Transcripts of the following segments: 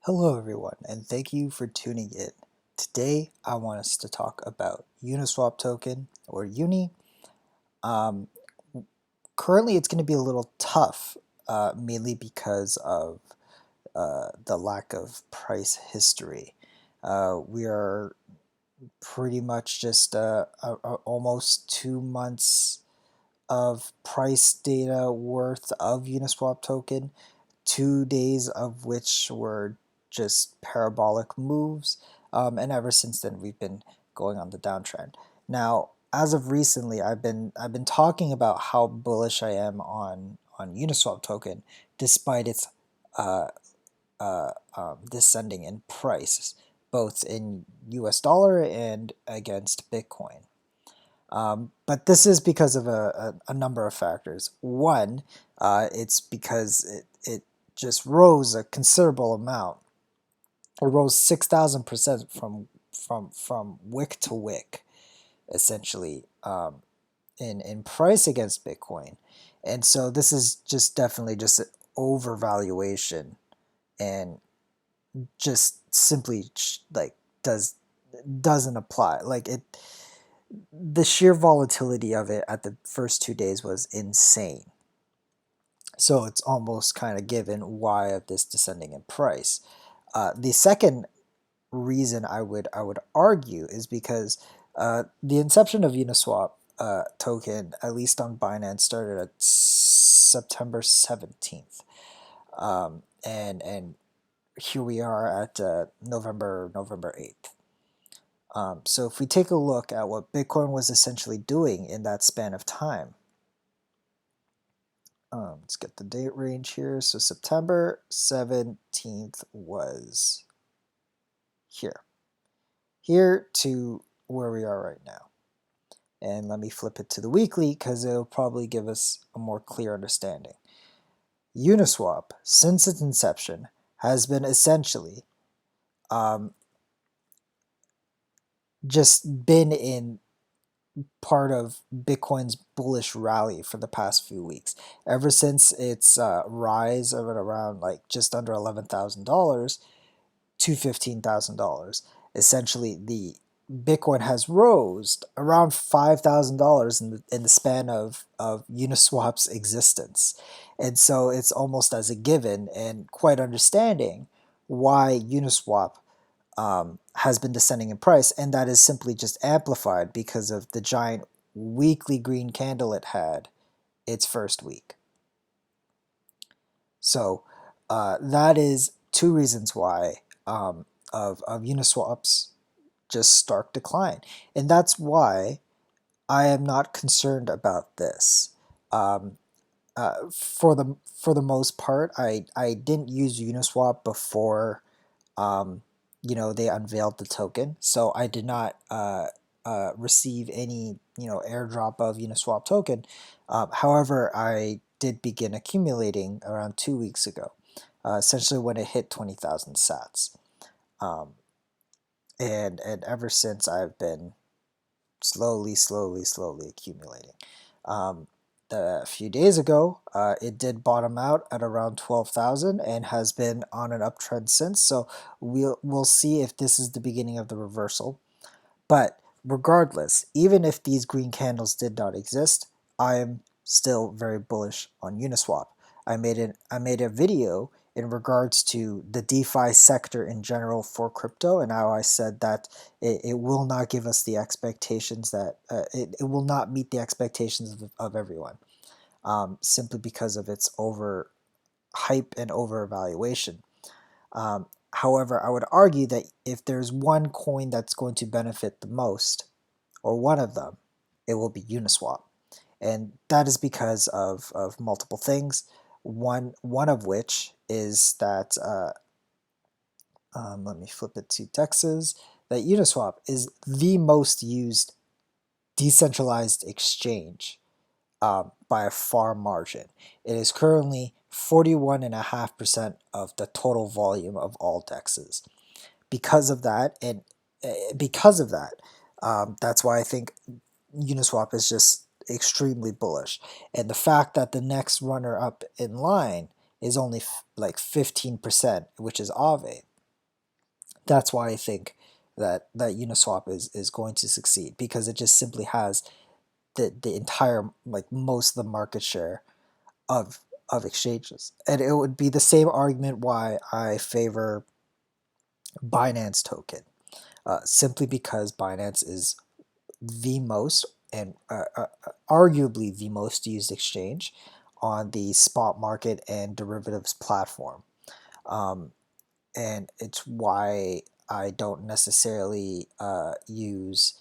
Hello everyone, and thank you for tuning in. Today I want us to talk about Uniswap token, or UNI. Um, Currently it's going to be a little tough, mainly because of the lack of price history. We are pretty much just almost 2 months of price data worth of Uniswap token, 2 days of which were just parabolic moves, and ever since then we've been going on the downtrend. Now, as of recently, I've been talking about how bullish I am on Uniswap token, despite its descending in price, both in US dollar and against Bitcoin. But this is because of a number of factors. One, it's because it just rose a considerable amount. It rose 6,000% from wick to wick, essentially, in price against Bitcoin. And so this is just definitely just an overvaluation, and just simply like doesn't apply. Like it, the sheer volatility of it at the first 2 days was insane. So it's almost kind of given why of this descending in price. The second reason I would argue is because the inception of Uniswap token, at least on Binance, started at September 17th, and here we are at November 8th. So if we take a look at what Bitcoin was essentially doing in that span of time, let's get the date range here. So September 17th was here to where we are right now. And let me flip it to the weekly because it'll probably give us a more clear understanding. Uniswap, since its inception, has been essentially just been in part of Bitcoin's bullish rally for the past few weeks. Ever since its rise of it around like just under $11,000 to $15,000, essentially the Bitcoin has rose around $5,000 in the span of Uniswap's existence. And so it's almost as a given and quite understanding why Uniswap has been descending in price, and that is simply just amplified because of the giant weekly green candle it had its first week. So that is two reasons why of Uniswap's just stark decline, and that's why I am not concerned about this. For the most part, I didn't use Uniswap before they unveiled the token, so I did not receive any airdrop of Uniswap token. However, I did begin accumulating around 2 weeks ago, essentially when it hit 20,000 sats. And ever since I've been slowly accumulating. A few days ago, it did bottom out at around 12,000 and has been on an uptrend since. So we'll see if this is the beginning of the reversal. But regardless, even if these green candles did not exist, I am still very bullish on Uniswap. I made a video in regards to the DeFi sector in general for crypto, and how I said that it will not give us the expectations that it will not meet the expectations of everyone, simply because of its over hype and over evaluation. However, I would argue that if there's one coin that's going to benefit the most, or one of them, it will be Uniswap. And that is because of multiple things. One of which is that, let me flip it to Texas, that Uniswap is the most used decentralized exchange by a far margin. It is currently 41.5% of the total volume of all DEXs. Because of that, that's why I think Uniswap is just extremely bullish. And the fact that the next runner up in line is only like 15%, which is Aave. That's why I think that Uniswap is going to succeed, because it just simply has the entire, like, most of the market share of exchanges. And it would be the same argument why I favor Binance token, simply because Binance is the most, and arguably the most used exchange on the spot market and derivatives platform. Um, and it's why I don't necessarily use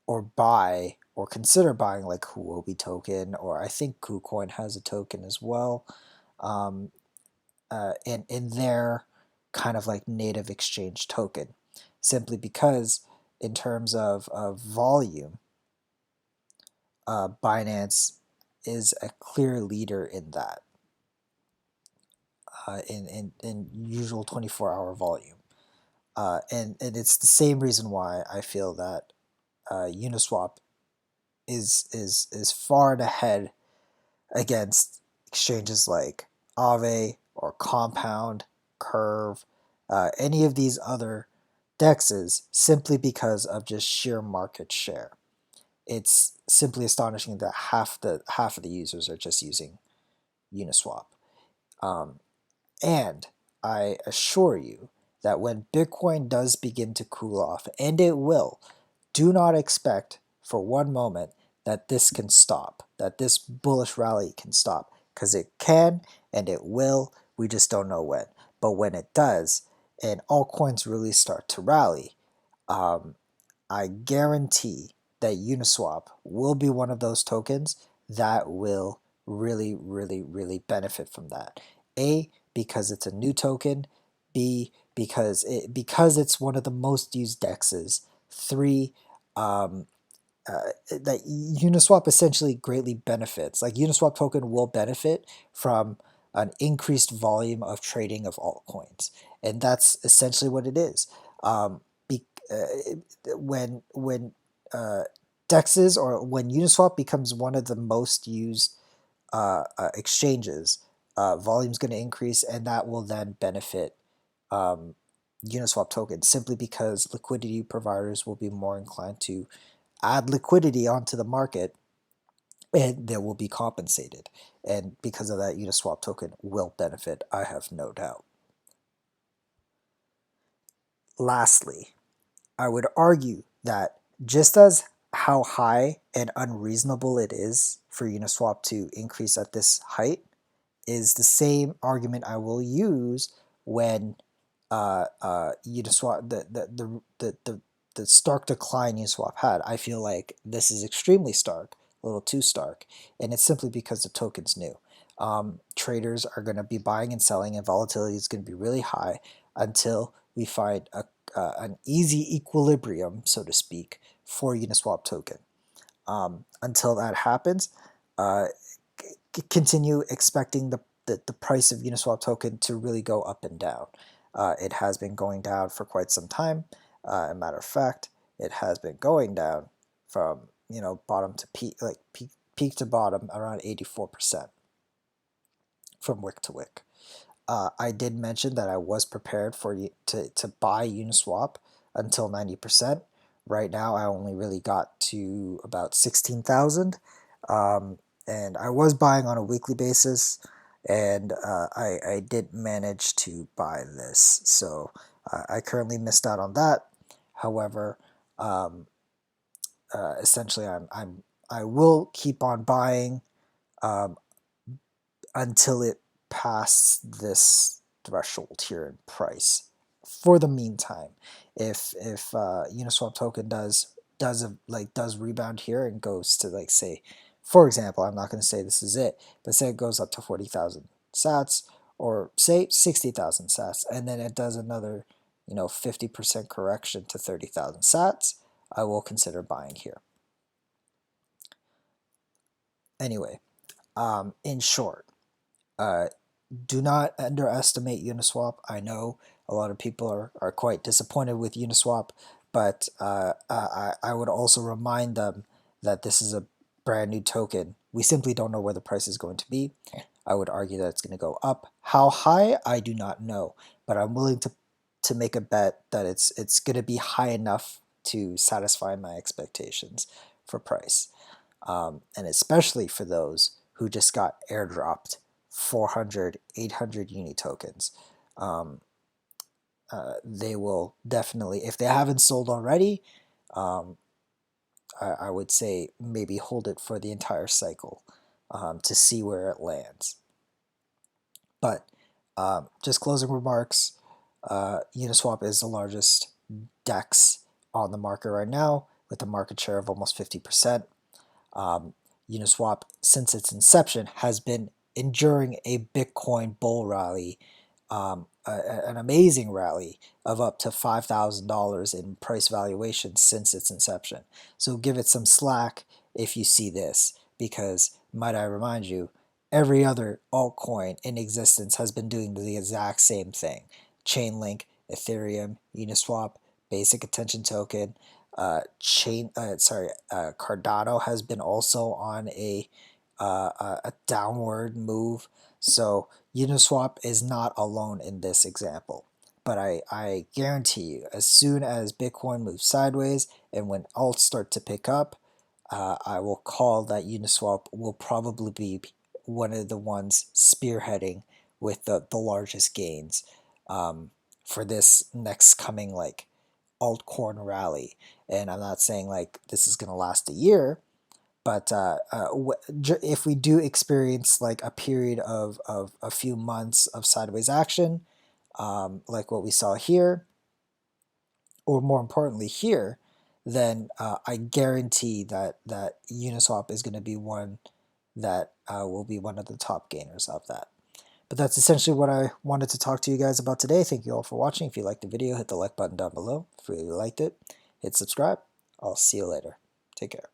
or buy or consider buying like Huobi token, or I think KuCoin has a token as well, um, in their kind of like native exchange token, simply because in terms of volume, Binance is a clear leader in that, in usual 24-hour volume. And it's the same reason why I feel that Uniswap is far and ahead against exchanges like Aave or Compound, Curve, any of these other dexes, simply because of just sheer market share. It's simply astonishing that half of the users are just using Uniswap. Um, and I assure you that when Bitcoin does begin to cool off, and it will, do not expect for one moment that this can stop, that this bullish rally can stop, because it can and it will. We just don't know when. But when it does, and altcoins really start to rally, um, I guarantee that Uniswap will be one of those tokens that will really, really, really benefit from that. A, because it's a new token. B, because it's one of the most used dexes. Three, um, that Uniswap essentially greatly benefits. Like, Uniswap token will benefit from an increased volume of trading of altcoins, and that's essentially what it is. Be, when uh, Dexes, or when Uniswap becomes one of the most used exchanges, volume's going to increase, and that will then benefit um, Uniswap tokens, simply because liquidity providers will be more inclined to add liquidity onto the market, and they will be compensated. And because of that, Uniswap token will benefit, I have no doubt. Lastly, I would argue that just as how high and unreasonable it is for Uniswap to increase at this height is the same argument I will use when Uniswap, the stark decline Uniswap had. I feel like this is extremely stark, a little too stark, and it's simply because the token's new. Traders are going to be buying and selling, and volatility is going to be really high until we find an easy equilibrium, so to speak, for Uniswap token. Until that happens, uh, continue expecting the price of Uniswap token to really go up and down. It has been going down for quite some time. A matter of fact, it has been going down from, bottom to peak, like peak to bottom, around 84% from wick to wick. I did mention that I was prepared for to buy Uniswap until 90%. Right now, I only really got to about 16,000, and I was buying on a weekly basis, and I did manage to buy this. So I currently missed out on that. However, um, essentially, I will keep on buying um, until it passes this threshold here in price. For the meantime, if Uniswap token does rebound here and goes to, like, say, for example, I'm not going to say this is it, but say it goes up to 40,000 sats, or say 60,000 sats, and then it does another 50% correction to 30,000 sats, I will consider buying here. Anyway, in short, uh, do not underestimate Uniswap. I know a lot of people are quite disappointed with Uniswap, but I would also remind them that this is a brand new token. We simply don't know where the price is going to be. I would argue that it's going to go up. How high, I do not know, but I'm willing to to make a bet that it's going to be high enough to satisfy my expectations for price. And especially for those who just got airdropped 400, 800 uni tokens. They will definitely, if they haven't sold already, I would say maybe hold it for the entire cycle to see where it lands. But just closing remarks, Uniswap is the largest DEX on the market right now with a market share of almost 50%. Uniswap, since its inception, has been enduring a Bitcoin bull rally, an amazing rally of up to $5,000 in price valuation since its inception. So give it some slack if you see this, because might I remind you, every other altcoin in existence has been doing the exact same thing. Chainlink, Ethereum, Uniswap, Basic Attention Token, Cardano has been also on a downward move. So Uniswap is not alone in this example. But I guarantee you, as soon as Bitcoin moves sideways and when alts start to pick up, I will call that Uniswap will probably be one of the ones spearheading with the largest gains for this next coming like altcoin rally. And I'm not saying like this is going to last a year, but if we do experience like a period of a few months of sideways action, like what we saw here, or more importantly here, then I guarantee that Uniswap is going to be one that will be one of the top gainers of that. But that's essentially what I wanted to talk to you guys about today. Thank you all for watching. If you liked the video, hit the like button down below. If you really liked it, hit subscribe. I'll see you later. Take care.